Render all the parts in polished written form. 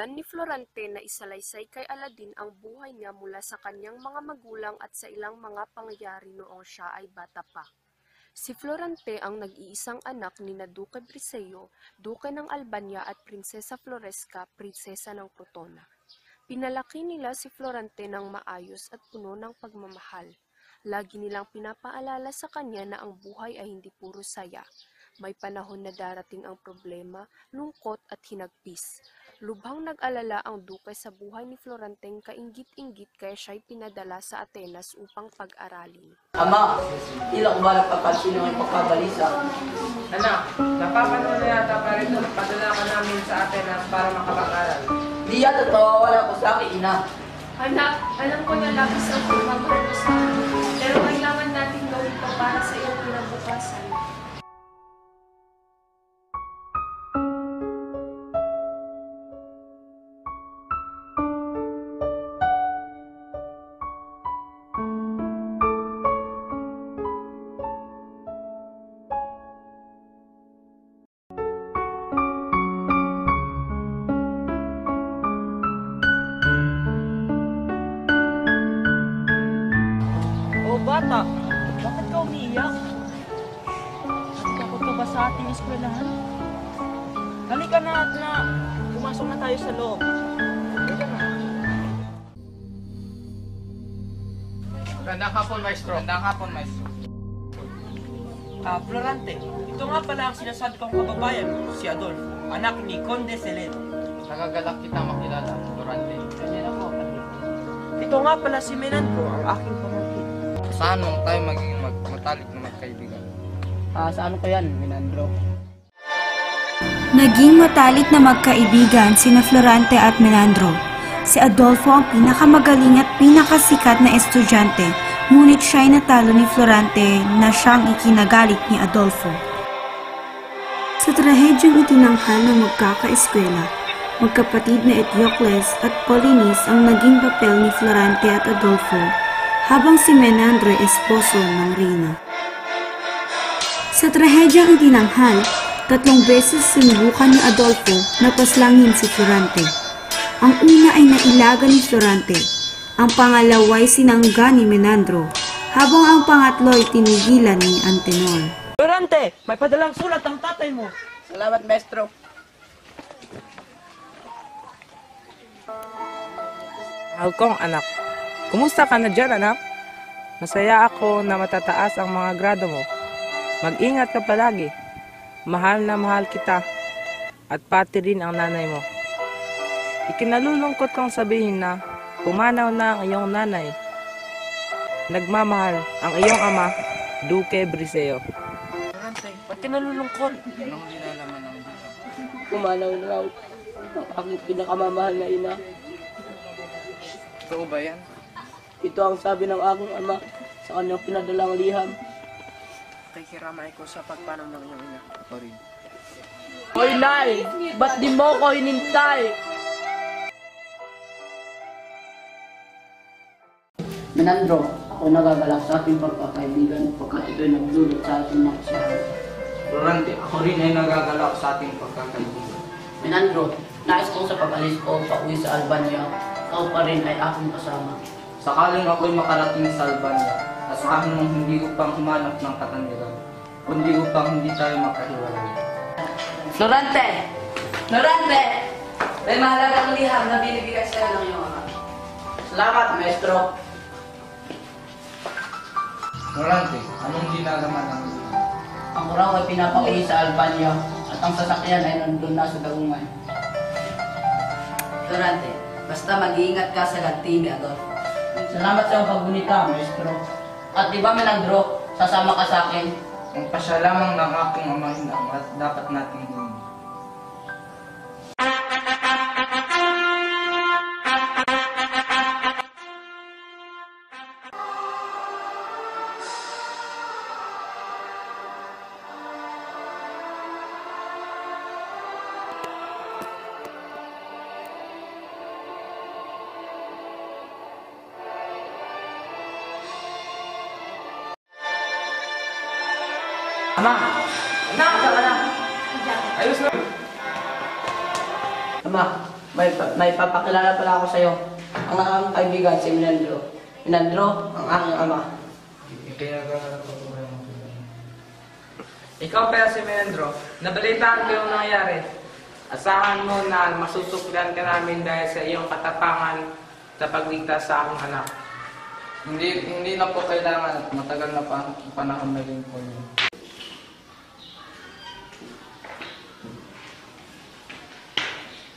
Sinisimulan ni Florante na isalaysay kay Aladdin ang buhay niya mula sa kanyang mga magulang at sa ilang mga pangyayari noong siya ay bata pa. Si Florante ang nag-iisang anak ni na Duque Briseño, Duque ng Albania at Prinsesa Floresca, Prinsesa ng Crotona. Pinalaki nila si Florante ng maayos at puno ng pagmamahal. Lagi nilang pinapaalala sa kanya na ang buhay ay hindi puro saya. May panahon na darating ang problema, lungkot at hinagpis. Lubhang nag-alala ang Duque sa buhay ni Floranteng kainggit-inggit kaya siya'y pinadala sa Atenas upang pag-aralin. Ama, ilang ba nagpapansin ng pagkabalisa? Anak, napapanood na yata pa rin padala ka namin sa Atenas para makapag-aral. Di yata tawawala ko sa akin, ina. Anak, alam ko na labis ang pagmamahal mo sa akin, pero kailangan natin gawin ito para sa iyong kinabukasan. Bata, bakit ka umiiyak? Takot ka ba sa ating eskwelahan? Halika na at pumasok na tayo sa loob. Halika na. Gandang hapon, Maestro. Gandang hapon, Maestro. Florante, ito nga pala ang sinasabi kong kababayan, si Adolfo, anak ni Conde Celedo. Nagagalak kita makilala, Florante. Ganyan ako, Adolfo. Ito nga pala si Menandro, ang aking pamangkin. Saan mong tayo magiging matalik na magkaibigan? Sa ano ko yan, Menandro? Naging matalik na magkaibigan sina Florante at Menandro. Si Adolfo ang pinakamagaling at pinakasikat na estudyante, ngunit siya'y natalo ni Florante na siyang ikinagalit ni Adolfo. Sa trahedyang itinanghal ng magkakaeskwela, magkapatid na Eteocles at Polines ang naging papel ni Florante at Adolfo, habang si Menandro esposo ng reyna. Sa trahedyang itinanghal, 3 beses sinubukan ni Adolfo na paslangin si Florante. Ang una ay nailaga ni Florante, ang pangalawa ay sinangga ni Menandro, habang ang pangatlo ay tinigilan ni Antenor. Florante, may padalang sulat ang tatay mo. Salamat, Maestro. Mahal kong anak, kumusta ka na dyan, anak? Masaya ako na matataas ang mga grado mo. Mag-ingat ka palagi. Mahal na mahal kita. At pati rin ang nanay mo. Ikinalulungkot kong sabihin na pumanaw na ang iyong nanay. Nagmamahal ang iyong ama, Duque Briseño. Florante, ba't ka nalulungkot? Anong dinalaman ng dito? Pumanaw na raw ang aking pinakamamahal na ina. Totoo ba yan? Ito ang sabi ng aking ama sa kanyang pinadalang liham. Kikiramay ko sa pagpanaw ng iyong ina. Sorry. Hoy, Nay! Ba't di mo ko hinintay? Menandro, ako nagagalak sa ating pagkakaibigan pagka ito'y nagdulot sa ating makasyahan. Florante, ako rin ay nagagalak sa ating pagkakaibigan. Menandro, nais kong sa pag-alis ko pauwi sa Albania, ikaw pa rin ay aking kasama. Sakaling ako'y makarating sa Albania, asahan mong hindi upang humanap ng kataniran, kundi upang hindi tayo makahiwalay. Florante! Florante! May mahalagang liham na binibigay sa'yo ng iyong ama. Salamat, Maestro. Florante, anong dinalaman ng ito? Ang raw ay pinapauwi sa Albania at ang sasakyan ay nandun na sa Dagungay. Florante, basta mag-iingat ka sa Lantini, Adolfo. Salamat sa iyong pagbunita, Maestro. At di ba, Menandro, sasama ka sa akin? Ang pasya lamang ng aking amahin ang dapat nating gawin. Ama! Anak! Anak! Ayos na! Ama, May papakilala pala ako sa'yo. Ang aking kaibigan, si Menandro. Menandro, ang aking ama. Ikaw pala si Menandro. Nabalitaan ko yung nangyayari. Asahan mo na masusuklan ka namin dahil sa iyong katapangan sa pagligtas sa aking anak. Hindi na po kailangan at matagal na panahon na rin po yun.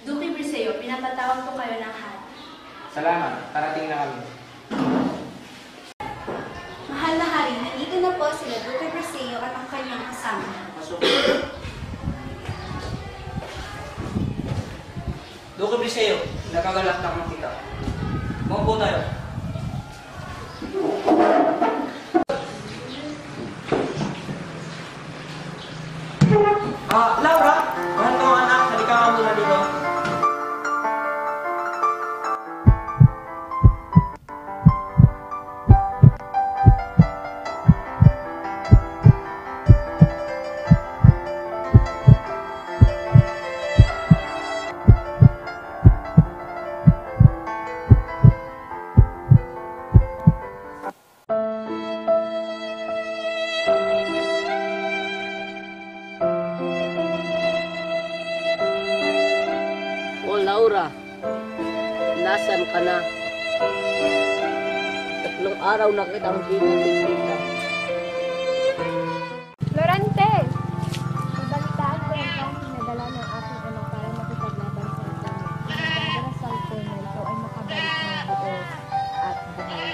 Duque Briseo, pinapatawag ko kayo ng hari. Salamat. Parating na kami. Mahal na hari, nandito na po sila Duque Briseo at ang kanyang kasama. Duque Briseo, nakagalak na makita. Maupo tayo. Laura, mahal kong anak, halika ka muna dito. O Laura, nasan ka na? 3 araw na kitang pinagkikita. Florante! Ibalitaan ko ang kang pinadala ng aking anak para makipaglaban sa ito. Nagdarasal ko na ito ay makabalik ng buo at buhay.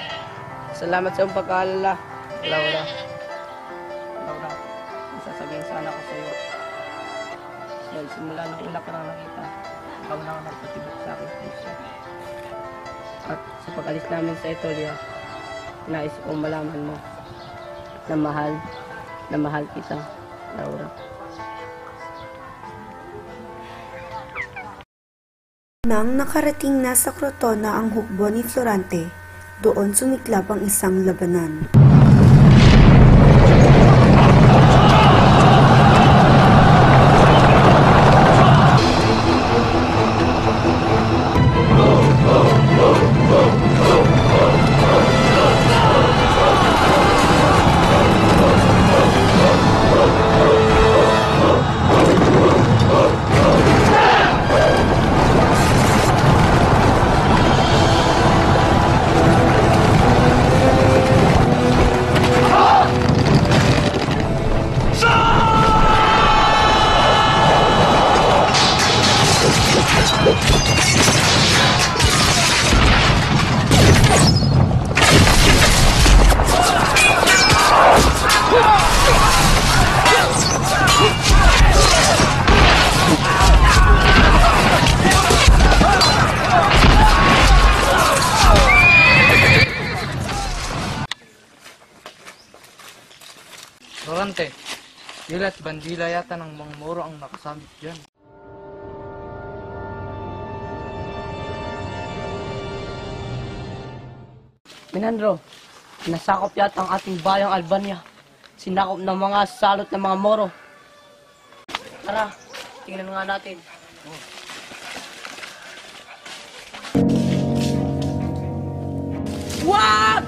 Salamat sa iyong pag-aalala, Laura. Laura, may sasabihin sana ko sa iyo. Dahil simula nung una ko nang nakita, ikaw na ang nagpatibok sa aking puso. At sa pag-alis namin sa Etolia, nais kong malaman mo na mahal kita, Laura. Nang nakarating na sa Crotona ang hukbo ni Florante, doon sumiklab ang isang labanan. Florante, dilat bandila yata ng mga Moro ang nakasabit dyan. Menandro, nasakop yata ang ating bayang Albania. Sinakop ng mga salot ng mga Moro. Tara, tingnan nga natin. What?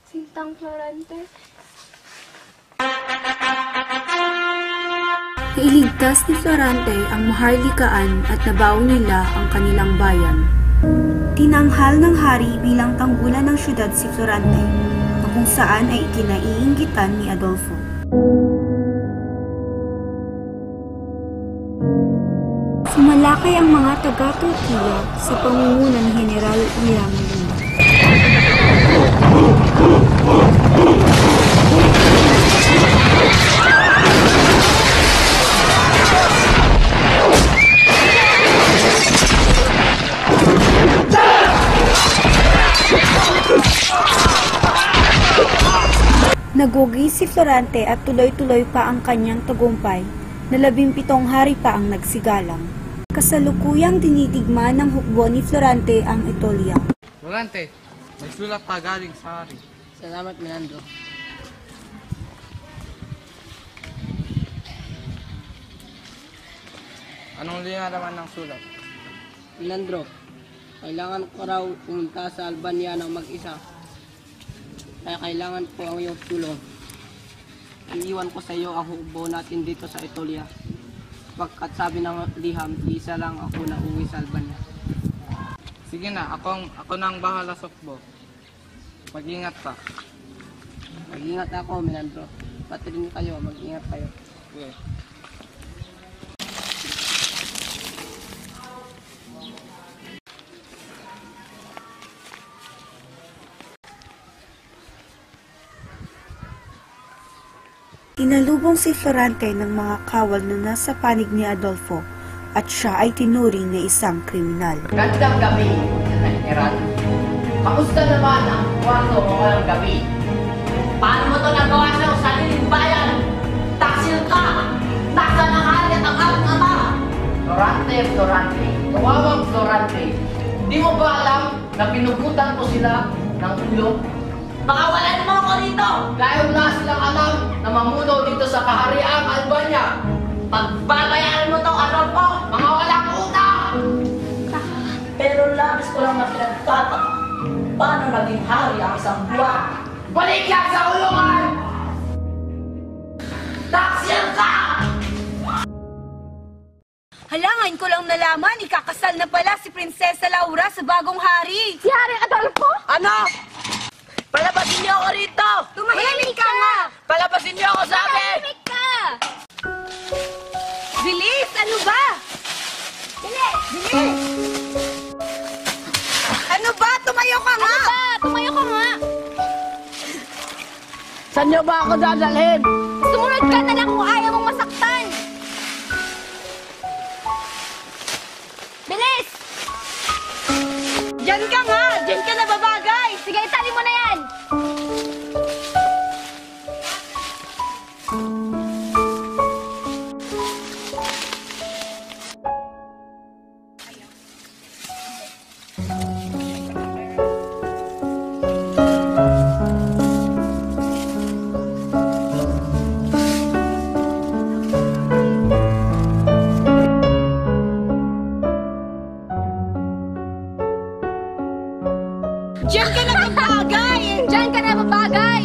Sintang Florante, Nailigtas ni Florante ang maharlikaan at nabaon nila ang kanilang bayan. Tinanghal ng hari bilang tanggulan ng syudad si Florante, na kung saan ay ikinaiinggitan ni Adolfo. Sumalakay ang mga taga-Turkiya sa pangunguna ni General William Luna. Nagugi si Florante at tuloy-tuloy pa ang kanyang tagumpay na 17 hari pa ang nagsigalang. Kasalukuyang dinidigma ng hukbo ni Florante ang Etolia. Florante, May sulat ka galing sa hari. Salamat, Menandro. Anong linalaman ng sulat? Menandro, kailangan ko raw pumunta sa Albania ng mag-isa. Kaya kailangan ko ang iyong tulong. Iiwan ko sa iyo ang hukbo natin dito sa Etolia. Pagkat sabi ng liham, isa lang ako na uwi sa Albania. Sige na, ako na ang bahala sa hukbo. Mag-ingat ka. Mag-ingat ako, Menandro. Pati rin kayo, mag-ingat kayo. Okay. Tinalubong si Florante ng mga kawal na nasa panig ni Adolfo at siya ay tinuring na isang kriminal. Gandang gabi, General. Kamusta naman ang kwarto mo ngayong gabi? Paano mo ito nagawa sa sariling bayan? Taksil ka! Taksa ng halit ang aking ama! Florante, tumawag Florante. Di mo ba alam na pinugutan ko sila ng ulo? Pakawalan mo ako rito! Dahil wala silang alam na mamuno dito sa kahariang Albania. Pagbabayaran mo to, Adolfo! Mga walang utang! Pero labis ko lang na pinagtataka. Paano naging hari ang isang buwan? Balik yan sa ulungan! Taksil ka! Halangan ko lang nalaman, ikakasal na pala si Prinsesa Laura sa bagong hari. Si Hari Adolfo? Ano? Palabasin niyo ako rito! Tumahimik ka nga! Palabasin niyo ako sa akin! Tumahimik ka! Bilis! Ano ba? Bilis! Bilis! Ano ba? Tumayo ka nga! Ano ba? Tumayo ka nga! Saan niyo ba ako dadalhin? Sumunod ka na lang kung ayaw mong masaktan! Bilis! Diyan ka nga! Diyan ka na babagay! Sige, itali mo na yan! Diyan ka na babagay! Diyan ka na babagay!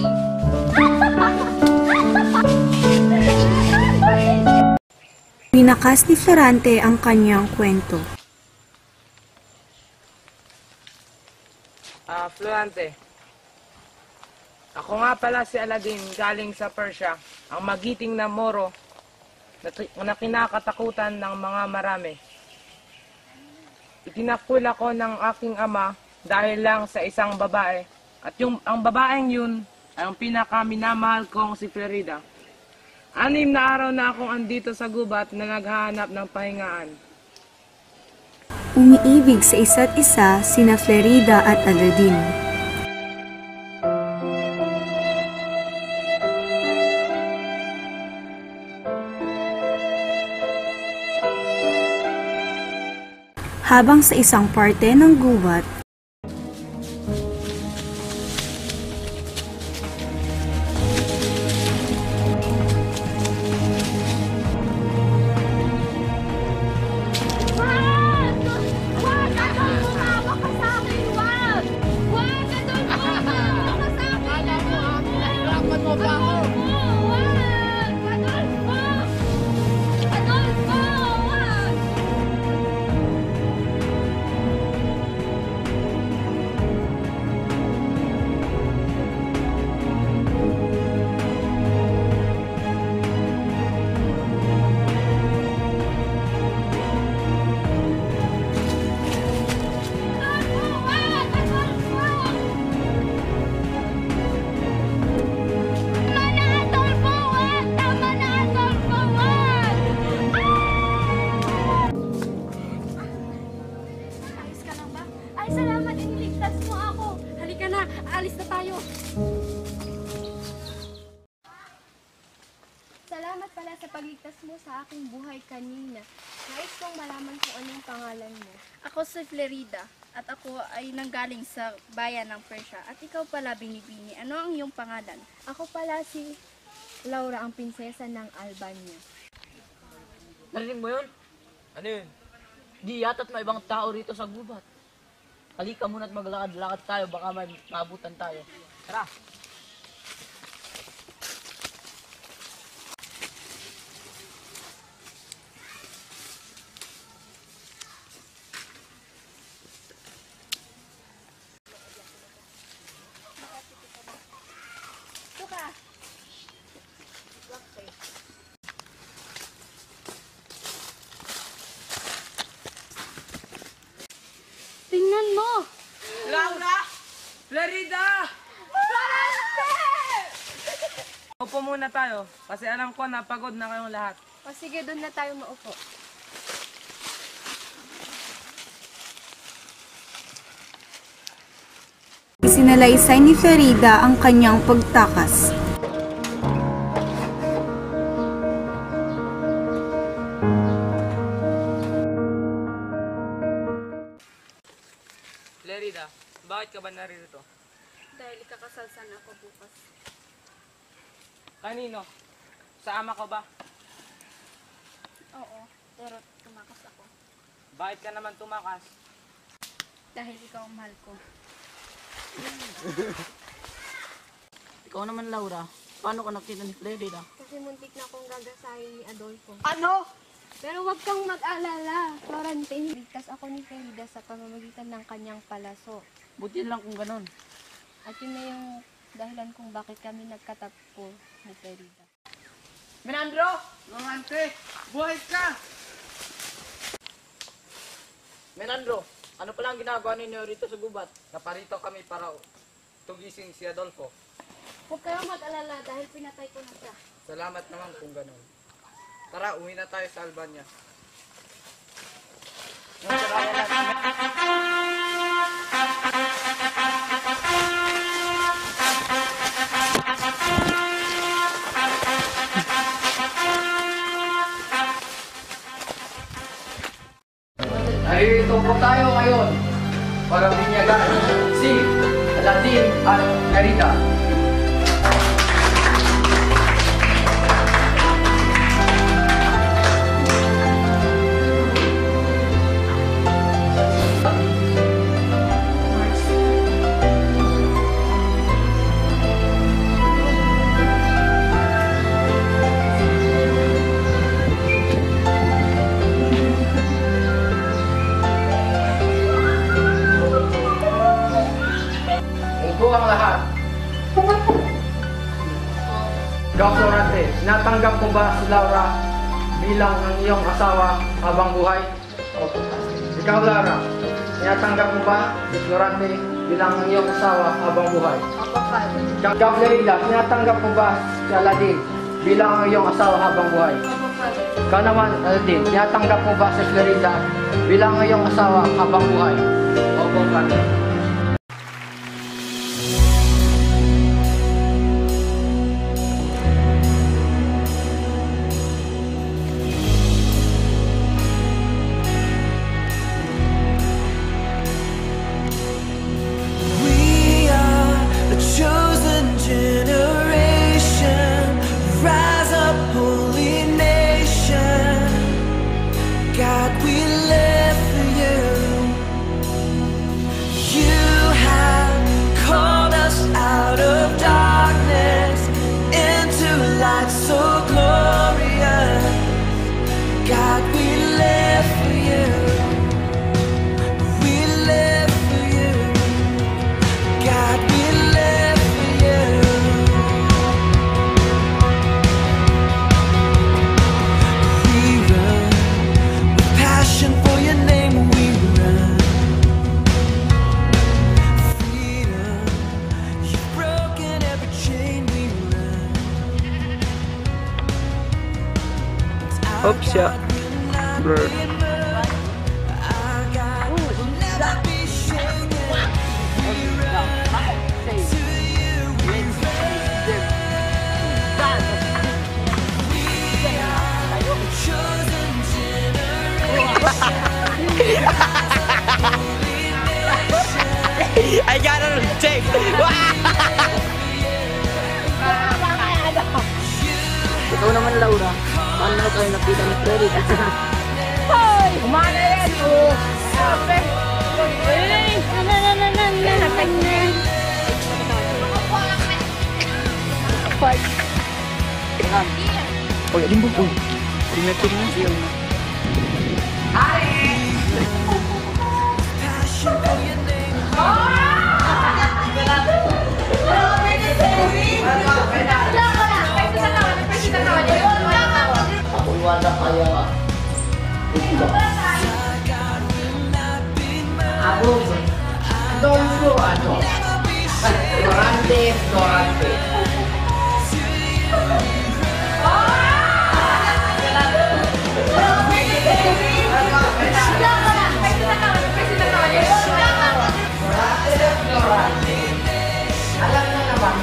Winakas ni Florante ang kanyang kwento. Florante. Ako nga pala si Aladdin galing sa Persia, ang magiting na Moro na kinakatakutan ng mga marami. Itinakpul ako ng aking ama dahil lang sa isang babae. At ang babaeng yun ay ang pinakaminamahal kong si Florida. 6 na araw na akong andito sa gubat na naghahanap ng pahingaan. Umiibig sa isa't isa sina Florida at Aladdin. Habang sa isang parte ng gubat, Salamat pala sa pagligtas mo sa aking buhay kanina. Nais kong malaman kung anong pangalan mo. Ako si Flerida at ako ay nanggaling sa bayan ng Persia. At ikaw pala, Binibini. Ano ang iyong pangalan? Ako pala si Laura, ang prinsesa ng Albania. Narinig mo yun? Ano yun? Di yata't may ibang tao rito sa gubat. Halika muna at maglakad-lakad tayo, baka may maabutan tayo. Tara! Tingnan mo! Laura! Flerida! Upo muna tayo kasi alam ko na pagod na kayong lahat. O sige, doon na tayo maupo. Isinalaysay ni Flerida ang kanyang pagtakas. Flerida, bakit ka ba narito? Dahil ikakasal sana ako bukas. Kanino? Sa ama ko ba? Oo, pero tumakas ako. Bakit ka naman tumakas? Dahil ikaw ang mahal ko. Ikaw naman, Laura. Paano ka nakita ni Flerida? Kasi muntik na akong gagasahin ni Adolfo. Ano? Pero wag kang mag-alala, Florentine. Ligtas ako ni Flerida sa pamamagitan ng kanyang palaso. Buti lang kung ganun. At yun na yung dahilan kung bakit kami nagkatagpo ni Flerida. Menandro! Lorante! Buhay ka! Menandro, ano pala ang ginagawa ninyo rito sa gubat? Naparito kami para tugising si Adolfo. Huwag kayong mag-alala dahil pinatay ko na siya. Salamat naman kung ganun. Tara, uwi na tayo sa Albania. Narito po tayo ngayon para binyagan si Aladdin at Merida. Ang lahat. Ikaw, Florante, natanggap mo ba si Laura bilang ang iyong asawa habang buhay? Ikaw, Laura, natanggap mo ba si Florante bilang ang iyong asawa habang buhay? Ikaw, Flerida, natanggap mo ba si Aladdin bilang ang iyong asawa habang buhay? Ikaw naman, Aladdin, natanggap mo ba si Flerida bilang ang iyong asawa habang buhay? Opo, Father. Oops, yeah. Brr. I got it on tape! Ikaw naman, Laura. Paano na tayo nakita ni Freddy? Hoy! Umana yan! Uy, alin ba po? Tingnan siya. Wala kaya ako Dolfo Florante alam na naman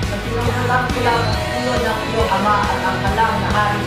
nagsinulang kulang ulo ng iyong ama at ang kalang na hari.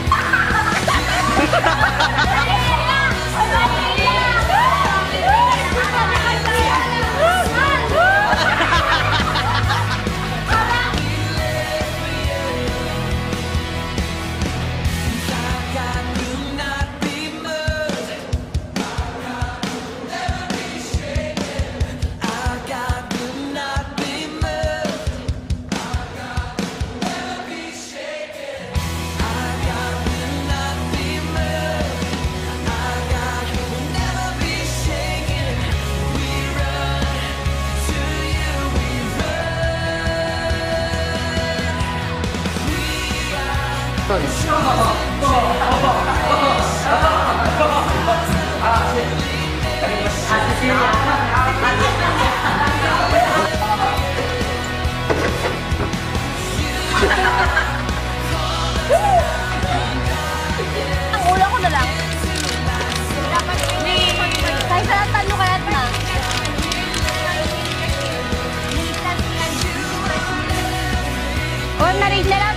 Ang ulo ko na lang. Kahit sa talo kaya't na. O, na-read na lang.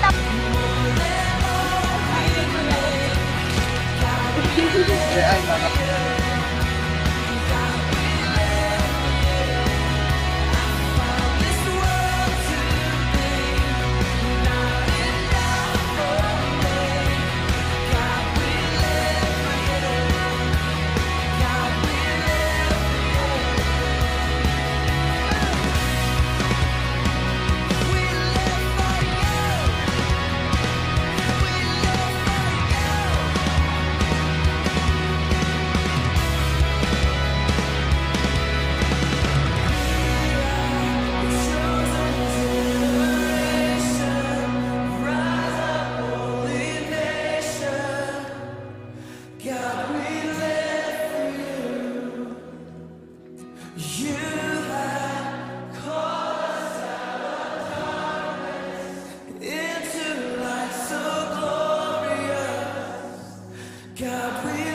God, we